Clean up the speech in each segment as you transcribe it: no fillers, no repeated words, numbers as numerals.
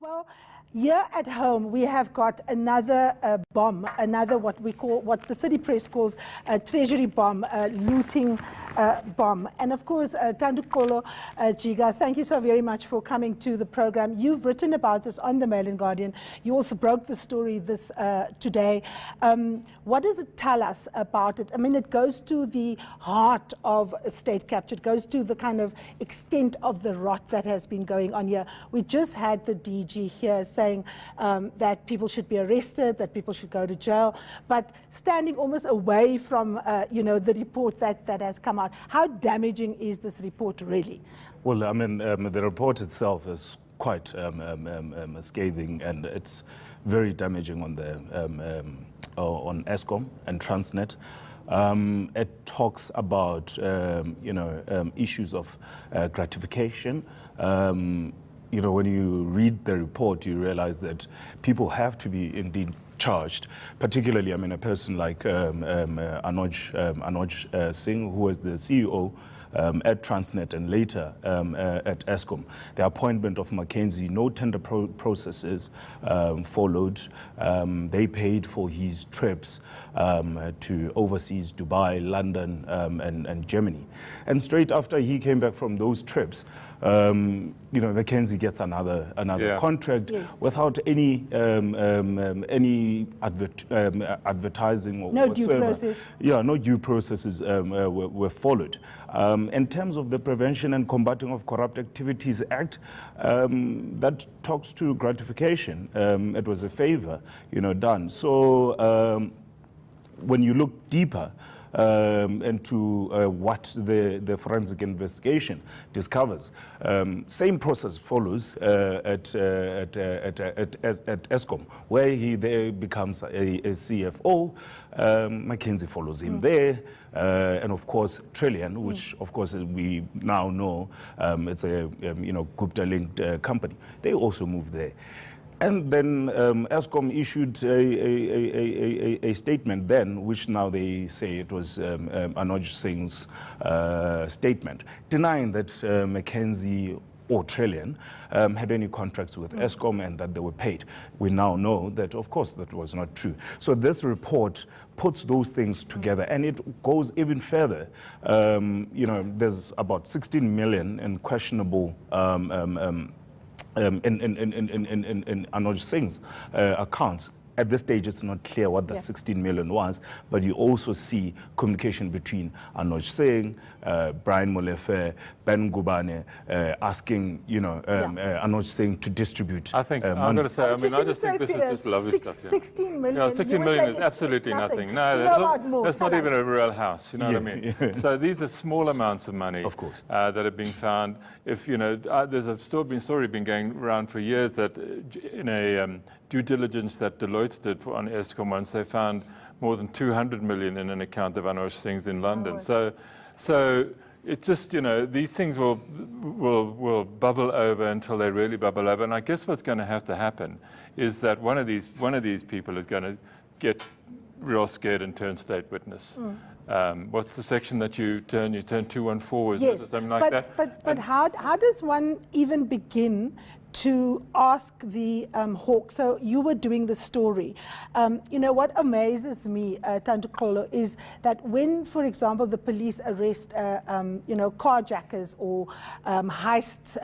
Well, here at home, we have got another bomb, another what the city press calls a treasury bomb, a looting bomb. And of course, Thanduxolo Jika, thank you so very much for coming to the program. You've written about this on the Mail and Guardian. You also broke the story this today. What does it tell us about it? I mean, it goes to the heart of state capture. It goes to the kind of extent of the rot that has been going on here. We just had the DG here saying that people should be arrested, that people should go to jail, but standing almost away from the report that has come out. How damaging is this report really? Well, I mean, the report itself is quite scathing, and it's very damaging on the on Eskom and Transnet. It talks about issues of gratification. When you read the report, you realize that people have to be indeed charged, particularly, I mean, a person like Anuj Singh, who was the CEO at Transnet and later at Eskom. The appointment of McKinsey, no tender processes followed. They paid for his trips to overseas, Dubai, London, and Germany. And straight after he came back from those trips, McKinsey gets another contract without any advertising or no whatsoever. Due process. Yeah, no due processes were followed. In terms of the Prevention and Combating of Corrupt Activities Act, that talks to gratification. It was a favor, done. So when you look deeper into what the forensic investigation discovers, same process follows at Eskom, where he there becomes a CFO. McKinsey follows him there, and of course Trillian, which of course we now know it's a Gupta-linked company. They also moved there. And then Eskom issued a statement then, which now they say it was Anuj Singh's statement, denying that McKinsey or Trillian had any contracts with Eskom and that they were paid. We now know that, of course, that was not true. So this report puts those things together, and it goes even further. There's about 16 million in questionable in Anuj Singh's accounts. At this stage, it's not clear what the 16 million was, but you also see communication between Anuj Singh, Brian Molefe, Ben Gubane, asking, Anuj Singh to distribute. I think, I've got to say, I just think this is just lovely stuff. 16 million. Yeah, 16 million is absolutely nothing. No, that's not even a real house, you know what I mean? Yeah. So these are small amounts of money, of course, that have been found. If, there's a story been going around for years that in a due diligence that Deloitte did on Eskom once, they found more than 200 million in an account of Anuj Singh's in London. So it's just, these things will bubble over until they really bubble over. And I guess what's going to have to happen is that one of these people is going to get real scared and turn state witness. What's the section that you turn 214, yes, or something like that? But how does one even begin to ask the hawk? So you were doing the story. What amazes me, Thanduxolo, is that when, for example, the police arrest, carjackers or heists,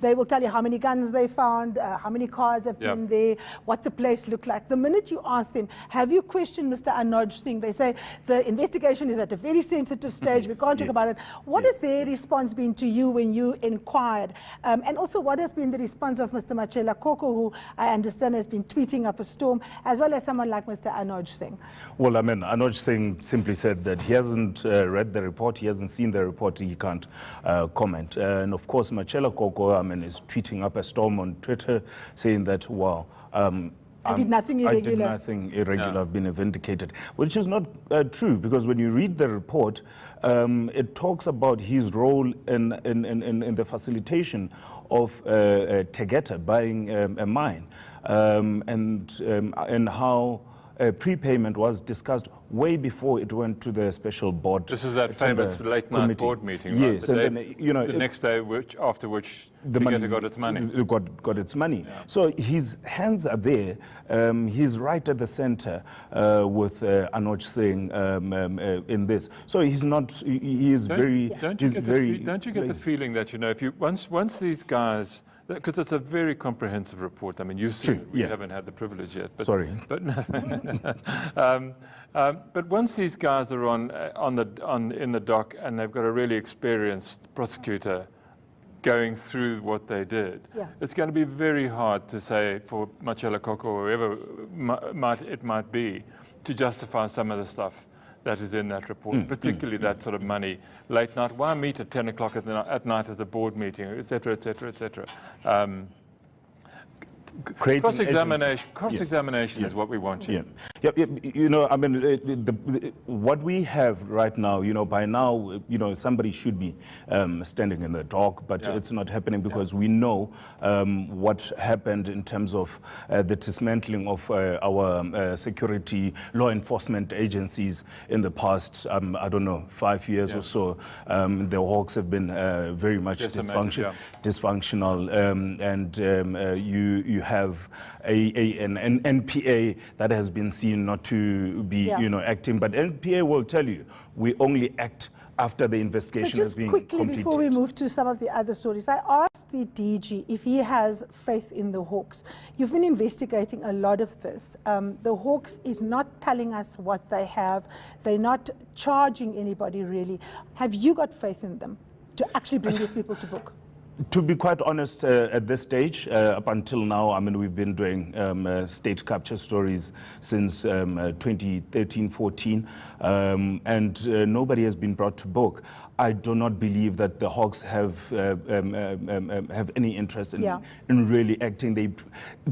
they will tell you how many guns they found, how many cars have been there, what the place looked like. The minute you ask them, have you questioned Mr. Anuj Singh? They say the investigation is at a very sensitive stage. We can't talk about it. What has their response been to you when you inquired? And also, what has been the response of Mr. Machela Koko, who I understand has been tweeting up a storm, as well as someone like Mr. Anuj Singh? Well, I mean, Anuj Singh simply said that he hasn't read the report, he hasn't seen the report, he can't comment. And of course, Machela Koko, is tweeting up a storm on Twitter, saying that, wow, I did nothing irregular. I've been vindicated, which is not true, because when you read the report, it talks about his role in the facilitation of Tegeta buying a mine, and how prepayment was discussed way before it went to the special board. This was that famous late night board meeting, right? Yes, and then, you know, the next day, after which the money got its money. Got its money. Yeah. So his hands are there. He's right at the center with Anuj Singh in this. So he's not. He is very. Don't you get the feeling that, you know, if you once these guys, because it's a very comprehensive report. I mean, you see, we haven't had the privilege yet. But, Sorry. But but once these guys are in the dock and they've got a really experienced prosecutor going through what they did, it's going to be very hard to say for Machela Koko or whoever it might be to justify some of the stuff that is in that report, particularly that sort of money, late night. Why meet at 10 o'clock at night as a board meeting, et cetera, et cetera, et cetera. Cross-examination is what we want. You know, I mean, what we have right now, you know, by now, you know, somebody should be standing in the dock, but it's not happening because we know what happened in terms of the dismantling of our security law enforcement agencies in the past, I don't know, 5 years or so. The Hawks have been very much dysfunctional, and you have an NPA that has been seen not to be, you know, acting. But NPA will tell you, we only act after the investigation has been completed. So just quickly, before we move to some of the other stories, I asked the DG if he has faith in the Hawks. You've been investigating a lot of this. The Hawks is not telling us what they have. They're not charging anybody, really. Have you got faith in them to actually bring these people to book? To be quite honest, at this stage, up until now, I mean, we've been doing state capture stories since 2013-14, and nobody has been brought to book. I do not believe that the Hawks have any interest in really acting.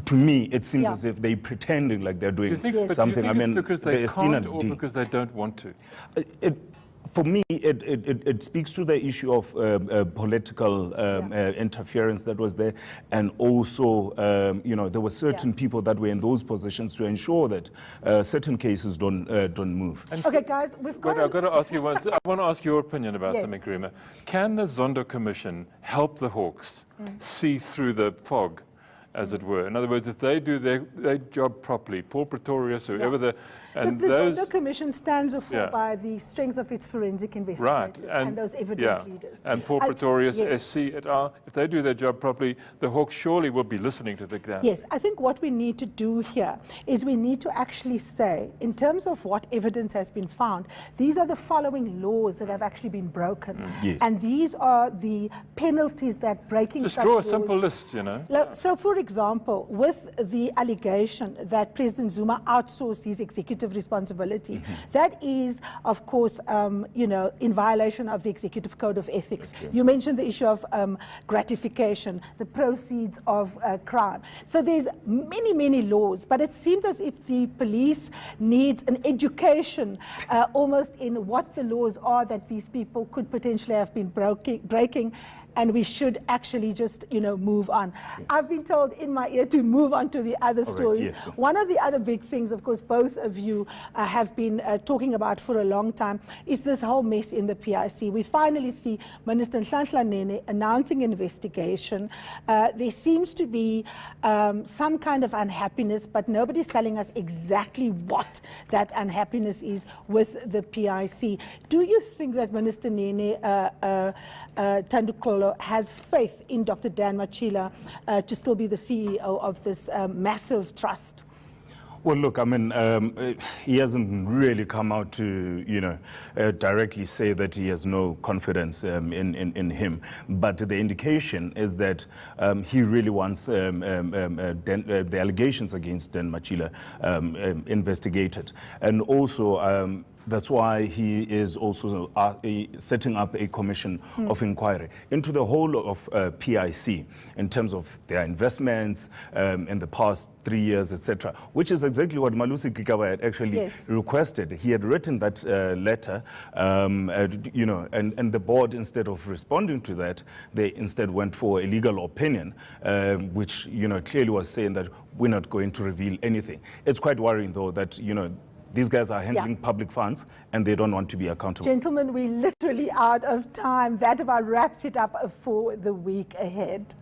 To me, it seems as if they're pretending like they're doing something. I mean, because they can't or because they don't want to? For me, it speaks to the issue of political interference that was there, and also, you know, there were certain people that were in those positions to ensure that certain cases don't move. Okay, guys, we've got. I've got to ask you once. I want to ask your opinion about something, Karima. Can the Zondo Commission help the Hawks see through the fog, as it were? In other words, if they do their job properly, Paul Pretorius, whoever the Zondo Commission stands or falls by the strength of its forensic investigators and those evidence leaders. And Paul Pretorius, SC et al., if they do their job properly, the Hawks surely will be listening to the exam. Yes, I think what we need to do here is we need to actually say, in terms of what evidence has been found, these are the following laws that have actually been broken. And these are the penalties that breaking Just such draw a laws. simple list, you know. So, for example, with the allegation that President Zuma outsourced his executive responsibility, that is, of course, you know, in violation of the Executive Code of Ethics. You mentioned the issue of gratification, the proceeds of crime. So there's many, many laws, but it seems as if the police needs an education almost in what the laws are that these people could potentially have been breaking, and we should actually just, you know, move on. I've been told in my ear to move on to the other stories. One of the other big things, of course, both of you have been talking about for a long time, is this whole mess in the PIC. We finally see Minister Nhlanhla Nene announcing an investigation. There seems to be some kind of unhappiness, but nobody's telling us exactly what that unhappiness is with the PIC. Do you think that Minister Nene Thanduxolo has faith in Dr. Dan Machila to still be the CEO of this massive trust? Well, look, I mean, he hasn't really come out to, you know, directly say that he has no confidence in him. But the indication is that he really wants the allegations against Dan Machila investigated. And also, That's why he is also setting up a commission of inquiry into the whole of PIC in terms of their investments in the past 3 years, etc., which is exactly what Malusi Gigaba had actually requested. He had written that letter, you know, and the board, instead of responding to that, they instead went for a legal opinion, which, you know, clearly was saying that we're not going to reveal anything. It's quite worrying, though, that, you know, these guys are handling public funds and they don't want to be accountable. Gentlemen, we're literally out of time. That about wraps it up for the week ahead.